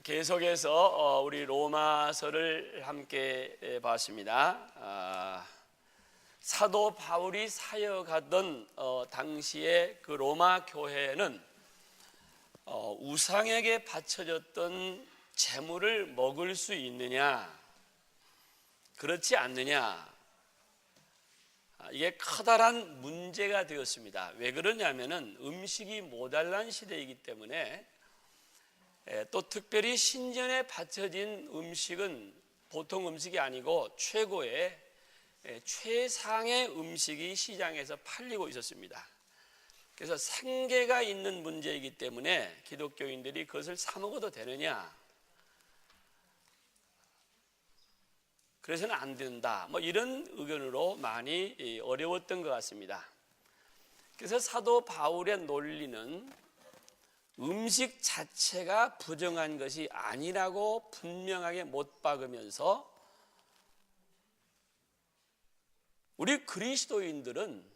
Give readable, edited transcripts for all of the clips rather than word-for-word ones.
계속해서 우리 로마서를 함께 봤습니다. 사도 바울이 사역하던 당시에 그 로마 교회는 우상에게 바쳐졌던 제물을 먹을 수 있느냐, 그렇지 않느냐, 이게 커다란 문제가 되었습니다. 왜 그러냐면은 음식이 모자란 시대이기 때문에, 또 특별히 신전에 바쳐진 음식은 보통 음식이 아니고 최고의 최상의 음식이 시장에서 팔리고 있었습니다. 그래서 생계가 있는 문제이기 때문에 기독교인들이 그것을 사 먹어도 되느냐, 그래서는 안 된다, 이런 의견으로 많이 어려웠던 것 같습니다. 그래서 사도 바울의 논리는 음식 자체가 부정한 것이 아니라고 분명하게 못 박으면서, 우리 그리스도인들은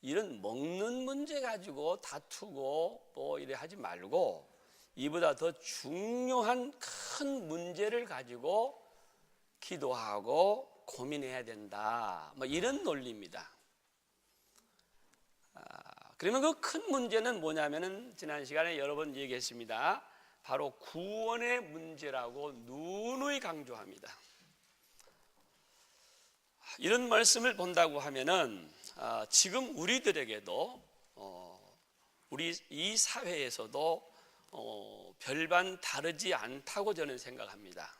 이런 먹는 문제 가지고 다투고 이래 하지 말고, 이보다 더 중요한 큰 문제를 가지고 기도하고 고민해야 된다, 이런 논리입니다. 그러면 그 큰 문제는 뭐냐면은 지난 시간에 여러 번 얘기했습니다. 바로 구원의 문제라고 누누이 강조합니다. 이런 말씀을 본다고 하면은 지금 우리들에게도 우리 이 사회에서도 별반 다르지 않다고 저는 생각합니다.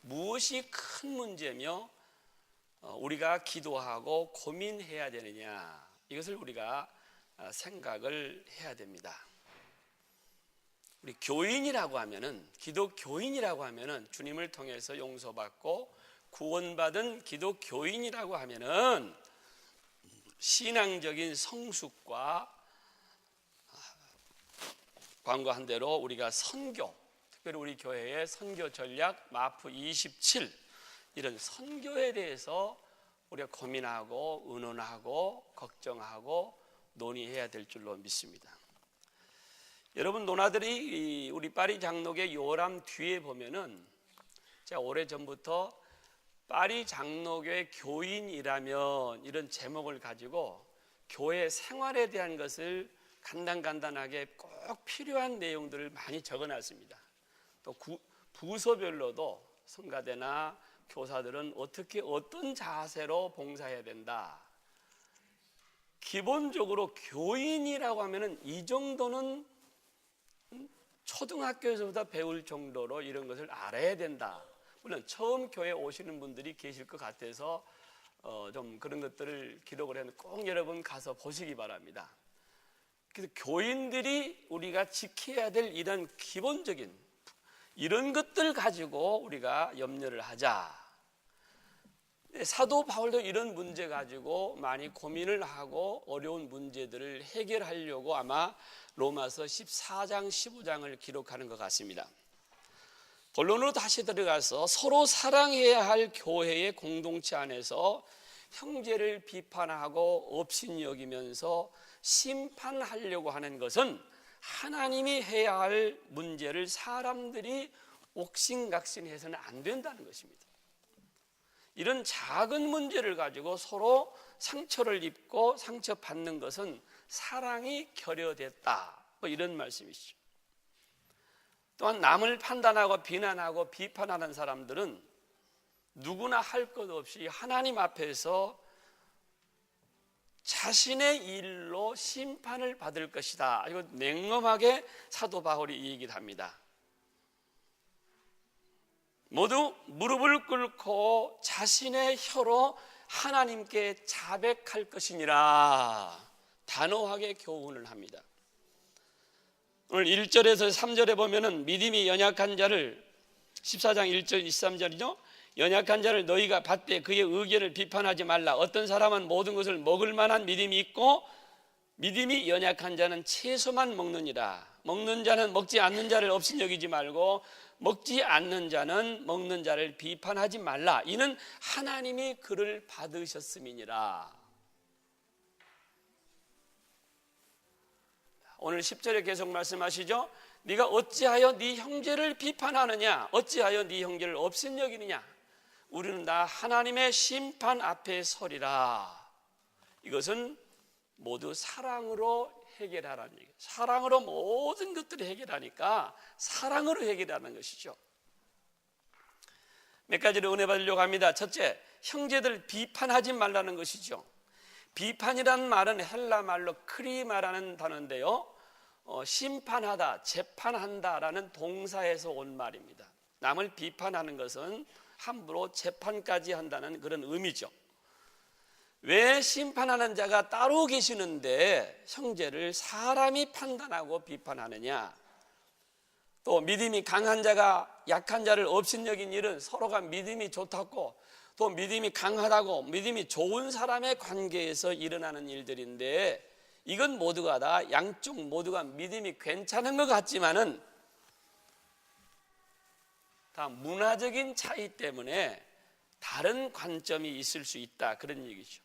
무엇이 큰 문제며 우리가 기도하고 고민해야 되느냐, 이것을 우리가 생각을 해야 됩니다. 우리 교인이라고 하면은, 기독교인이라고 하면은, 주님을 통해서 용서받고 구원받은 기독교인이라고 하면은 신앙적인 성숙과 광고한 대로 우리가 선교, 특별히 우리 교회의 선교 전략 마프 27, 이런 선교에 대해서 우리가 고민하고 의논하고 걱정하고 논의해야 될 줄로 믿습니다. 여러분, 노나들이 우리 파리 장로교 요람 뒤에 보면은, 제가 오래전부터 파리 장로교의 교인이라면 이런 제목을 가지고 교회 생활에 대한 것을 간단하게 꼭 필요한 내용들을 많이 적어놨습니다. 또 부서별로도 성가대나 교사들은 어떤 자세로 봉사해야 된다. 기본적으로 교인이라고 하면은 이 정도는 초등학교에서부터 배울 정도로 이런 것을 알아야 된다. 물론 처음 교회 오시는 분들이 계실 것 같아서 좀 그런 것들을 기록을 해서 꼭 여러분 가서 보시기 바랍니다. 그래서 교인들이 우리가 지켜야 될 이런 기본적인 이런 것들 가지고 우리가 염려를 하자. 사도 바울도 이런 문제 가지고 많이 고민을 하고 어려운 문제들을 해결하려고 아마 로마서 14장 15장을 기록하는 것 같습니다. 본론으로 다시 들어가서 서로 사랑해야 할 교회의 공동체 안에서 형제를 비판하고 업신 여기면서 심판하려고 하는 것은 하나님이 해야 할 문제를 사람들이 옥신각신해서는 안 된다는 것입니다. 이런 작은 문제를 가지고 서로 상처를 입고 상처받는 것은 사랑이 결여됐다, 이런 말씀이시죠. 또한 남을 판단하고 비난하고 비판하는 사람들은 누구나 할 것 없이 하나님 앞에서 자신의 일로 심판을 받을 것이다. 이거 냉엄하게 사도 바울이 이 얘기를 합니다. 모두 무릎을 꿇고 자신의 혀로 하나님께 자백할 것이니라, 단호하게 교훈을 합니다. 오늘 1절에서 3절에 보면은 믿음이 연약한 자를, 14장 1절 23절이죠. 연약한 자를 너희가 받되 그의 의견을 비판하지 말라. 어떤 사람은 모든 것을 먹을 만한 믿음이 있고 믿음이 연약한 자는 채소만 먹느니라. 먹는 자는 먹지 않는 자를 업신여기지 말고 먹지 않는 자는 먹는 자를 비판하지 말라. 이는 하나님이 그를 받으셨음이니라. 오늘 10절에 계속 말씀하시죠. 네가 어찌하여 네 형제를 비판하느냐, 어찌하여 네 형제를 업신여기느냐. 우리는 다 하나님의 심판 앞에 서리라. 이것은 모두 사랑으로 해결하라는 얘기예요. 사랑으로 모든 것들을 해결하니까 사랑으로 해결하는 것이죠. 몇 가지를 은혜 받으려고 합니다. 첫째, 형제들 비판하지 말라는 것이죠. 비판이라는 말은 헬라 말로 크리마라는 단어인데요, 심판하다, 재판한다라는 동사에서 온 말입니다. 남을 비판하는 것은 함부로 재판까지 한다는 그런 의미죠. 왜 심판하는 자가 따로 계시는데 형제를 사람이 판단하고 비판하느냐? 또 믿음이 강한 자가 약한 자를 업신여긴 일은 서로가 믿음이 좋다고, 또 믿음이 강하다고, 믿음이 좋은 사람의 관계에서 일어나는 일들인데, 이건 모두가 다 양쪽 모두가 믿음이 괜찮은 것 같지만은 다 문화적인 차이 때문에 다른 관점이 있을 수 있다, 그런 얘기죠.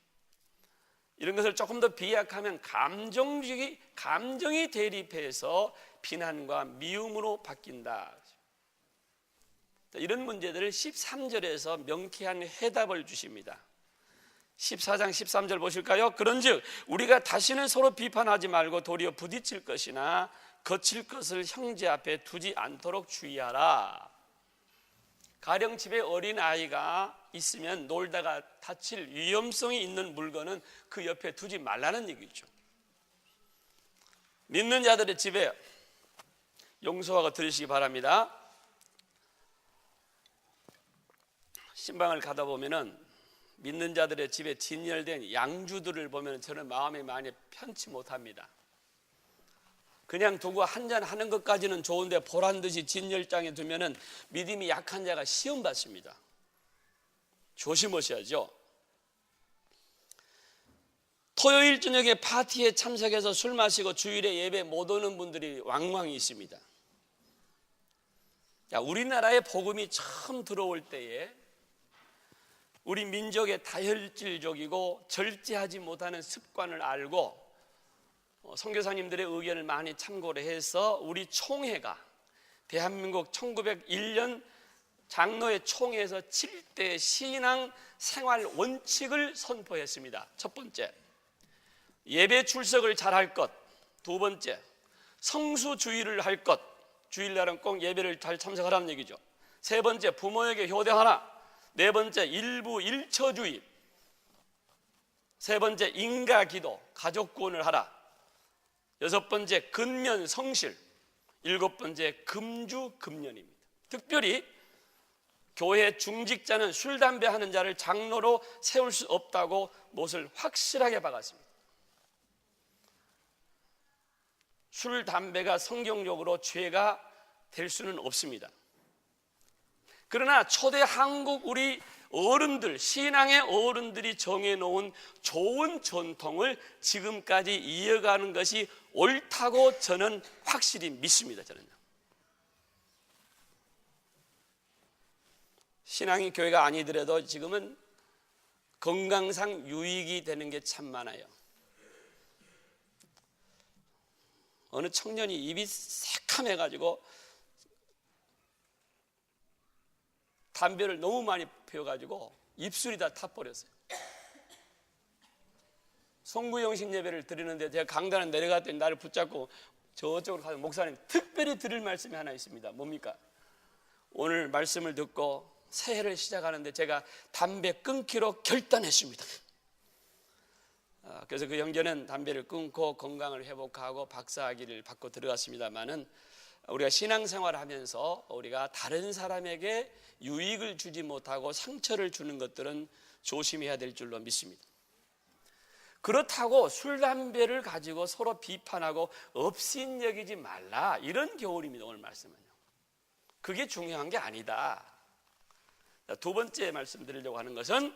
이런 것을 조금 더 비약하면 감정이 대립해서 비난과 미움으로 바뀐다. 이런 문제들을 13절에서 명쾌한 해답을 주십니다. 14장 13절 보실까요? 그런즉 우리가 다시는 서로 비판하지 말고 도리어 부딪힐 것이나 거칠 것을 형제 앞에 두지 않도록 주의하라. 가령 집에 어린 아이가 있으면 놀다가 다칠 위험성이 있는 물건은 그 옆에 두지 말라는 얘기죠. 믿는 자들의 집에 용서하고 들으시기 바랍니다. 신방을 가다 보면은 믿는 자들의 집에 진열된 양주들을 보면 저는 마음이 많이 편치 못합니다. 그냥 두고 한잔 하는 것까지는 좋은데 보란 듯이 진열장에 두면은 믿음이 약한 자가 시험 받습니다. 조심하셔야죠. 토요일 저녁에 파티에 참석해서 술 마시고 주일에 예배 못 오는 분들이 왕왕 있습니다. 우리나라에 복음이 처음 들어올 때에 우리 민족의 다혈질적이고 절제하지 못하는 습관을 알고 선교사님들의 의견을 많이 참고를 해서 우리 총회가 대한민국 1901년 장로회 총회에서 7대 신앙 생활 원칙을 선포했습니다. 첫 번째, 예배 출석을 잘할 것. 두 번째, 성수주의를 할 것. 주일날은 꼭 예배를 잘 참석하라는 얘기죠. 세 번째, 부모에게 효대하라. 네 번째, 일부 일처주의. 세 번째, 인가기도, 가족구원을 하라. 여섯 번째, 근면 성실. 일곱 번째, 금주금년입니다. 특별히 교회 중직자는 술, 담배 하는 자를 장로로 세울 수 없다고 못을 확실하게 박았습니다. 술, 담배가 성경적으로 죄가 될 수는 없습니다. 그러나 초대 한국 우리 어른들, 신앙의 어른들이 정해놓은 좋은 전통을 지금까지 이어가는 것이 옳다고 저는 확실히 믿습니다. 저는요. 신앙이 교회가 아니더라도 지금은 건강상 유익이 되는 게 참 많아요. 어느 청년이 입이 새카매가지고 담배를 너무 많이 피워가지고 입술이 다 타버렸어요. 송구영신 예배를 드리는데 제가 강단에 내려갔더니 나를 붙잡고 저쪽으로 가서 목사님 특별히 드릴 말씀이 하나 있습니다. 뭡니까? 오늘 말씀을 듣고 새해를 시작하는데 제가 담배 끊기로 결단했습니다. 그래서 그 형제는 담배를 끊고 건강을 회복하고 박사학위를 받고 들어갔습니다만은 우리가 신앙생활을 하면서 우리가 다른 사람에게 유익을 주지 못하고 상처를 주는 것들은 조심해야 될 줄로 믿습니다. 그렇다고 술, 담배를 가지고 서로 비판하고 업신여기지 말라, 이런 교훈입니다. 오늘 말씀은요. 그게 중요한 게 아니다. 두 번째 말씀드리려고 하는 것은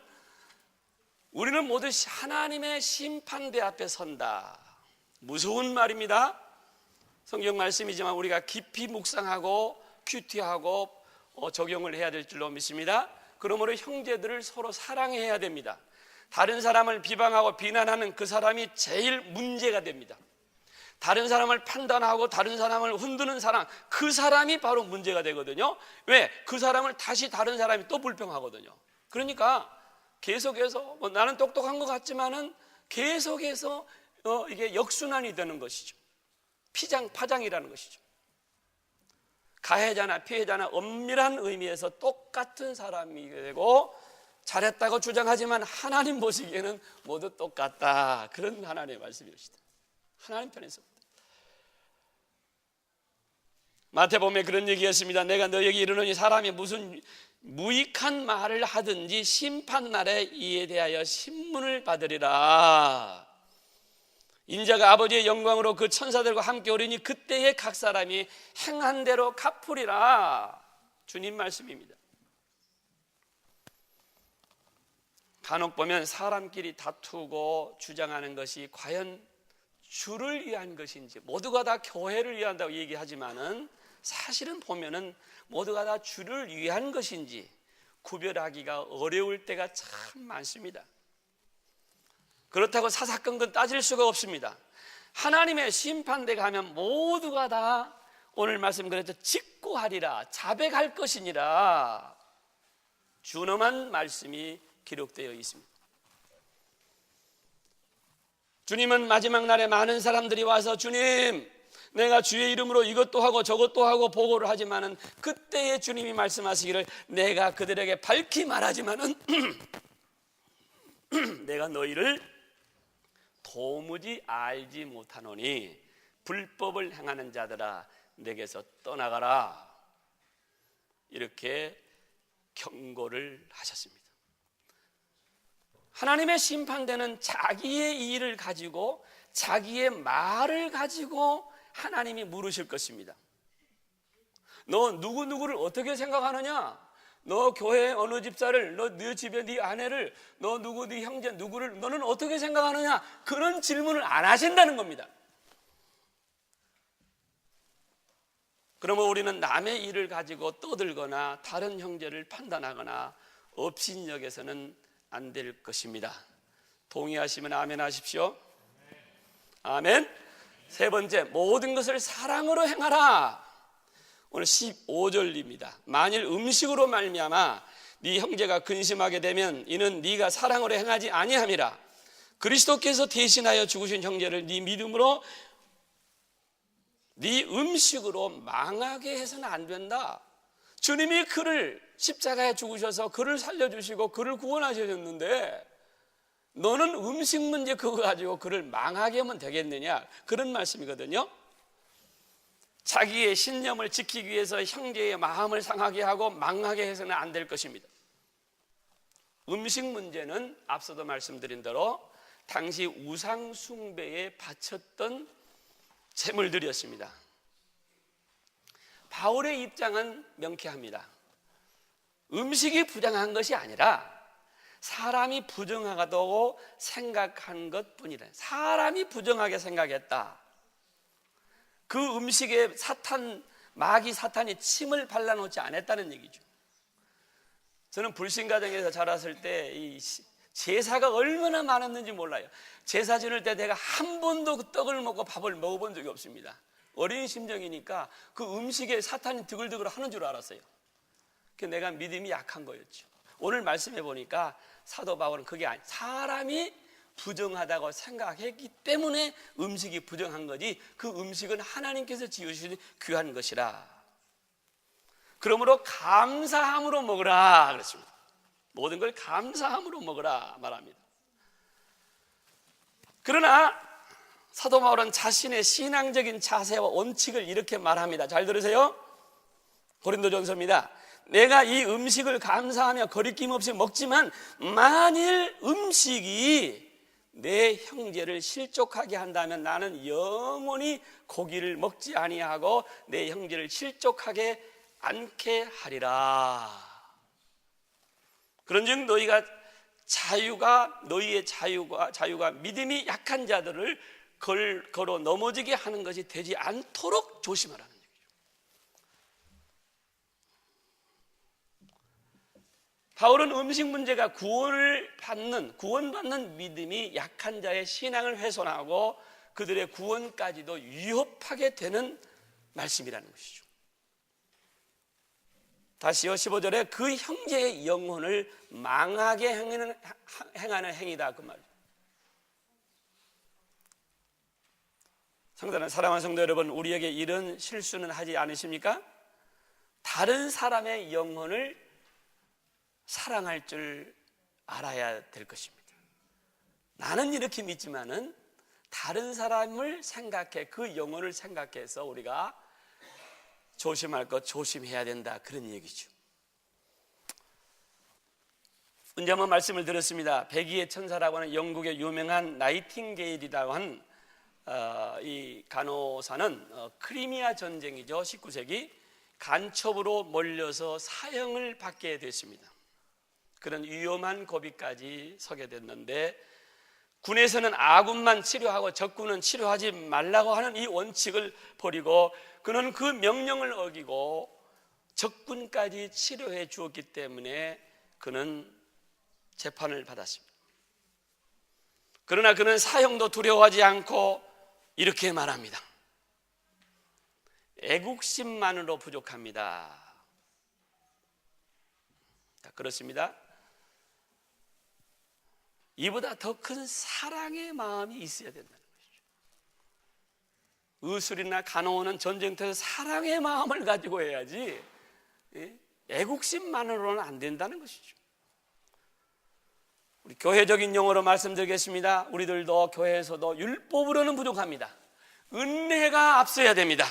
우리는 모두 하나님의 심판대 앞에 선다. 무서운 말입니다. 성경 말씀이지만 우리가 깊이 묵상하고 큐티하고 적용을 해야 될 줄로 믿습니다. 그러므로 형제들을 서로 사랑해야 됩니다. 다른 사람을 비방하고 비난하는 그 사람이 제일 문제가 됩니다. 다른 사람을 판단하고 다른 사람을 흔드는 사람, 그 사람이 바로 문제가 되거든요. 왜? 그 사람을 다시 다른 사람이 또 불평하거든요. 그러니까 계속해서 나는 똑똑한 것 같지만은 계속해서 이게 역순환이 되는 것이죠. 파장이라는 것이죠. 가해자나 피해자나 엄밀한 의미에서 똑같은 사람이 되고, 잘했다고 주장하지만 하나님 보시기에는 모두 똑같다. 그런 하나님의 말씀이십니다. 하나님 편에서. 마태복음에 그런 얘기였습니다. 내가 너에게 이르노니 사람이 무슨 무익한 말을 하든지 심판날에 이에 대하여 신문을 받으리라. 인자가 아버지의 영광으로 그 천사들과 함께 오리니 그때에 각 사람이 행한 대로 갚으리라. 주님 말씀입니다. 간혹 보면 사람끼리 다투고 주장하는 것이 과연 주를 위한 것인지, 모두가 다 교회를 위한다고 얘기하지만은 사실은 보면은 모두가 다 주를 위한 것인지 구별하기가 어려울 때가 참 많습니다. 그렇다고 사사건건 따질 수가 없습니다. 하나님의 심판대 가면 모두가 다 오늘 말씀 그랬죠. 직고하리라, 자백할 것이니라 준엄한 말씀이 기록되어 있습니다. 주님은 마지막 날에 많은 사람들이 와서 주님, 내가 주의 이름으로 이것도 하고 저것도 하고 보고를 하지만은 그때에 주님이 말씀하시기를 내가 그들에게 밝히 말하지만은 내가 너희를 도무지 알지 못하노니 불법을 행하는 자들아 내게서 떠나가라. 이렇게 경고를 하셨습니다. 하나님의 심판대는 자기의 일을 가지고 자기의 말을 가지고 하나님이 물으실 것입니다. 너 누구누구를 어떻게 생각하느냐? 너 교회 어느 집사를, 너 집에 네 아내를, 너 누구 네 형제 누구를 너는 어떻게 생각하느냐? 그런 질문을 안 하신다는 겁니다. 그러면 우리는 남의 일을 가지고 떠들거나 다른 형제를 판단하거나 업신여겨서는 안 될 것입니다. 동의하시면 아멘 하십시오. 아멘. 세 번째, 모든 것을 사랑으로 행하라. 오늘 15절입니다. 만일 음식으로 말미암아 네 형제가 근심하게 되면 이는 네가 사랑으로 행하지 아니함이라. 그리스도께서 대신하여 죽으신 형제를 네 믿음으로 네 음식으로 망하게 해서는 안 된다. 주님이 그를 십자가에 죽으셔서 그를 살려주시고 그를 구원하셨는데 너는 음식 문제 그거 가지고 그를 망하게 하면 되겠느냐, 그런 말씀이거든요. 자기의 신념을 지키기 위해서 형제의 마음을 상하게 하고 망하게 해서는 안 될 것입니다. 음식 문제는 앞서도 말씀드린 대로 당시 우상 숭배에 바쳤던 제물들이었습니다. 바울의 입장은 명쾌합니다. 음식이 부정한 것이 아니라 사람이 부정하다고 생각한 것뿐이라. 사람이 부정하게 생각했다. 그 음식에 마귀 사탄이 침을 발라놓지 않았다는 얘기죠. 저는 불신가정에서 자랐을 때 이 제사가 얼마나 많았는지 몰라요. 제사 지낼 때 내가 한 번도 그 떡을 먹고 밥을 먹어본 적이 없습니다. 어린 심정이니까 그 음식에 사탄이 드글드글 하는 줄 알았어요. 내가 믿음이 약한 거였죠. 오늘 말씀해 보니까 사도 바울은 그게 아니, 사람이 부정하다고 생각했기 때문에 음식이 부정한 거지 그 음식은 하나님께서 지으신 귀한 것이라. 그러므로 감사함으로 먹으라 그랬습니다. 모든 걸 감사함으로 먹으라 말합니다. 그러나 사도 바울은 자신의 신앙적인 자세와 원칙을 이렇게 말합니다. 잘 들으세요. 고린도전서입니다. 내가 이 음식을 감사하며 거리낌 없이 먹지만 만일 음식이 내 형제를 실족하게 한다면 나는 영원히 고기를 먹지 아니하고 내 형제를 실족하게 않게 하리라. 그런즉 너희의 자유가 믿음이 약한 자들을 걸어 넘어지게 하는 것이 되지 않도록 조심하라는 얘기죠. 바울은 음식 문제가 구원받는 믿음이 약한 자의 신앙을 훼손하고 그들의 구원까지도 위협하게 되는 말씀이라는 것이죠. 다시요, 15절에 그 형제의 영혼을 망하게 행하는 행위다, 그 말. 사랑하는 성도 여러분, 우리에게 이런 실수는 하지 않으십니까? 다른 사람의 영혼을 사랑할 줄 알아야 될 것입니다. 나는 이렇게 믿지만은 다른 사람을 생각해, 그 영혼을 생각해서 우리가 조심할 것 조심해야 된다, 그런 얘기죠. 언제 한번 말씀을 들었습니다. 백의의 천사라고 하는 영국의 유명한 나이팅게일이라고 하는 이 간호사는 크리미아 전쟁이죠, 19세기 간첩으로 몰려서 사형을 받게 됐습니다. 그런 위험한 고비까지 서게 됐는데, 군에서는 아군만 치료하고 적군은 치료하지 말라고 하는 이 원칙을 버리고 그는 그 명령을 어기고 적군까지 치료해 주었기 때문에 그는 재판을 받았습니다. 그러나 그는 사형도 두려워하지 않고 이렇게 말합니다. 애국심만으로 부족합니다. 그렇습니다. 이보다 더 큰 사랑의 마음이 있어야 된다는 것이죠. 의술이나 간호원은 전쟁터에서 사랑의 마음을 가지고 해야지 애국심만으로는 안 된다는 것이죠. 우리 교회적인 용어로 말씀드리겠습니다. 우리들도 교회에서도 율법으로는 부족합니다. 은혜가 앞서야 됩니다.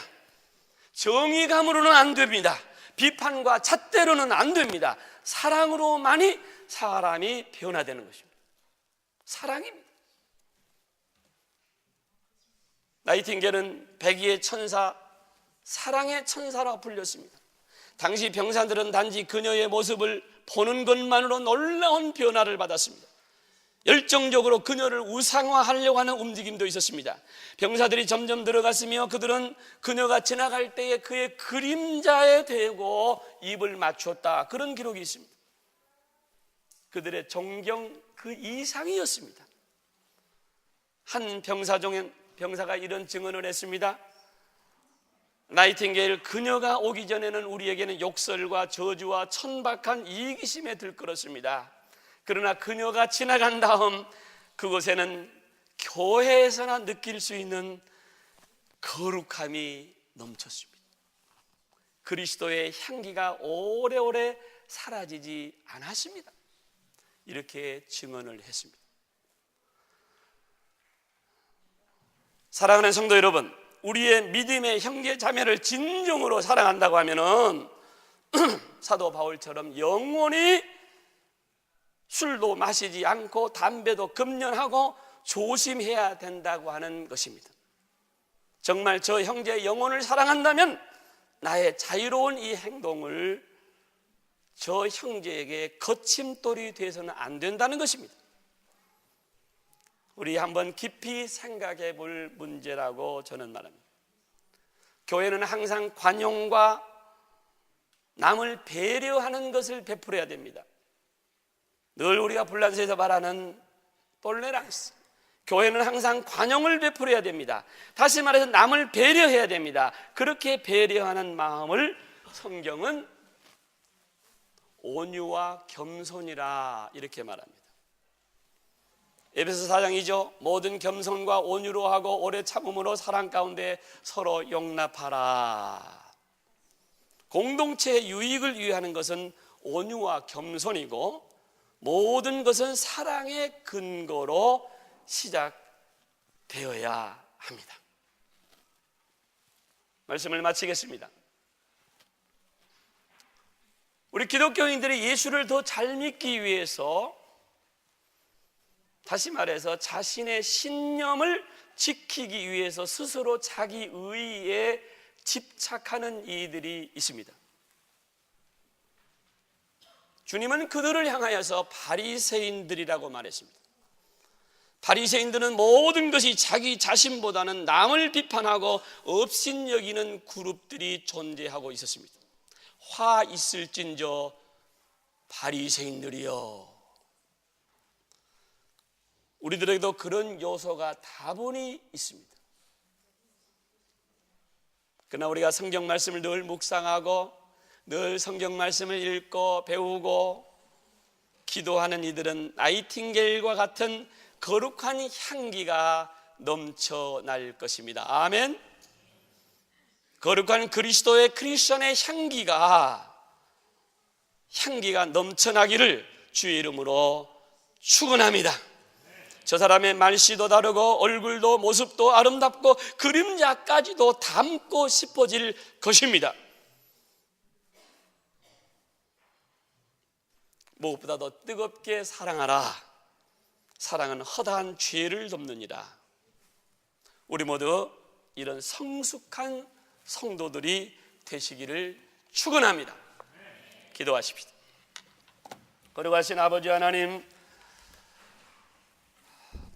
정의감으로는 안 됩니다. 비판과 잣대로는 안 됩니다. 사랑으로만이 사람이 변화되는 것입니다. 사랑입니다. 나이팅게일은 백의의 천사, 사랑의 천사라고 불렸습니다. 당시 병사들은 단지 그녀의 모습을 보는 것만으로 놀라운 변화를 받았습니다. 열정적으로 그녀를 우상화하려고 하는 움직임도 있었습니다. 병사들이 점점 들어갔으며 그들은 그녀가 지나갈 때에 그의 그림자에 대고 입을 맞췄다, 그런 기록이 있습니다. 그들의 존경 그 이상이었습니다. 한 병사가 이런 증언을 했습니다. 나이팅게일, 그녀가 오기 전에는 우리에게는 욕설과 저주와 천박한 이기심에 들끓었습니다. 그러나 그녀가 지나간 다음 그곳에는 교회에서나 느낄 수 있는 거룩함이 넘쳤습니다. 그리스도의 향기가 오래오래 사라지지 않았습니다. 이렇게 증언을 했습니다. 사랑하는 성도 여러분, 우리의 믿음의 형제 자매를 진정으로 사랑한다고 하면은 사도 바울처럼 영원히 술도 마시지 않고 담배도 금연하고 조심해야 된다고 하는 것입니다. 정말 저 형제의 영혼을 사랑한다면 나의 자유로운 이 행동을 저 형제에게 거침돌이 돼서는 안 된다는 것입니다. 우리 한번 깊이 생각해 볼 문제라고 저는 말합니다. 교회는 항상 관용과 남을 배려하는 것을 베풀어야 됩니다. 늘 우리가 불란서에서 말하는 톨레랑스, 교회는 항상 관용을 베풀어야 됩니다. 다시 말해서 남을 배려해야 됩니다. 그렇게 배려하는 마음을 성경은 온유와 겸손이라 이렇게 말합니다. 에베소 4장이죠. 모든 겸손과 온유로 하고 오래 참음으로 사랑 가운데 서로 용납하라. 공동체의 유익을 위하는 것은 온유와 겸손이고 모든 것은 사랑의 근거로 시작되어야 합니다. 말씀을 마치겠습니다. 우리 기독교인들이 예수를 더 잘 믿기 위해서, 다시 말해서 자신의 신념을 지키기 위해서 스스로 자기 의의에 집착하는 이들이 있습니다. 주님은 그들을 향하여서 바리새인들이라고 말했습니다. 바리새인들은 모든 것이 자기 자신보다는 남을 비판하고 업신여기는 그룹들이 존재하고 있었습니다. 화 있을진저 바리새인들이여. 우리들에게도 그런 요소가 다분히 있습니다. 그러나 우리가 성경 말씀을 늘 묵상하고 늘 성경 말씀을 읽고 배우고 기도하는 이들은 나이팅게일과 같은 거룩한 향기가 넘쳐날 것입니다. 아멘. 거룩한 그리스도의 크리스천의 향기가 넘쳐나기를 주의 이름으로 축원합니다. 저 사람의 말씨도 다르고 얼굴도 모습도 아름답고 그림자까지도 닮고 싶어질 것입니다. 무엇보다 더 뜨겁게 사랑하라. 사랑은 허다한 죄를 덮느니라. 우리 모두 이런 성숙한 성도들이 되시기를 축원합니다. 기도하십시다. 거룩하신 아버지 하나님,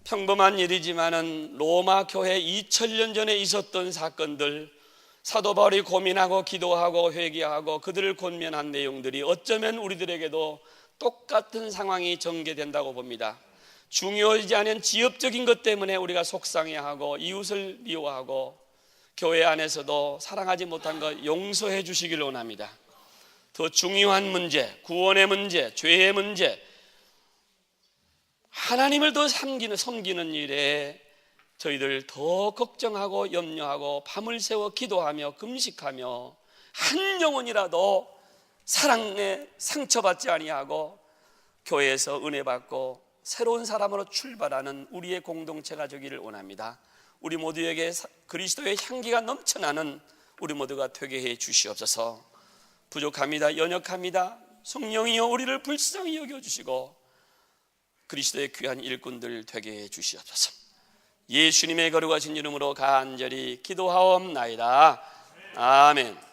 평범한 일이지만은 로마 교회 2000년 전에 있었던 사건들, 사도 바울이 고민하고 기도하고 회개하고 그들을 권면한 내용들이 어쩌면 우리들에게도 똑같은 상황이 전개된다고 봅니다. 중요하지 않은 지엽적인 것 때문에 우리가 속상해하고 이웃을 미워하고 교회 안에서도 사랑하지 못한 것 용서해 주시기를 원합니다. 더 중요한 문제, 구원의 문제, 죄의 문제, 하나님을 더 섬기는 일에 저희들 더 걱정하고 염려하고 밤을 새워 기도하며 금식하며 한 영혼이라도 사랑에 상처받지 아니하고 교회에서 은혜 받고 새로운 사람으로 출발하는 우리의 공동체가 되기를 원합니다. 우리 모두에게 그리스도의 향기가 넘쳐나는 우리 모두가 되게 해 주시옵소서. 부족합니다. 연약합니다. 성령이여 우리를 불쌍히 여겨주시고 그리스도의 귀한 일꾼들 되게 해 주시옵소서. 예수님의 거룩하신 이름으로 간절히 기도하옵나이다. 아멘.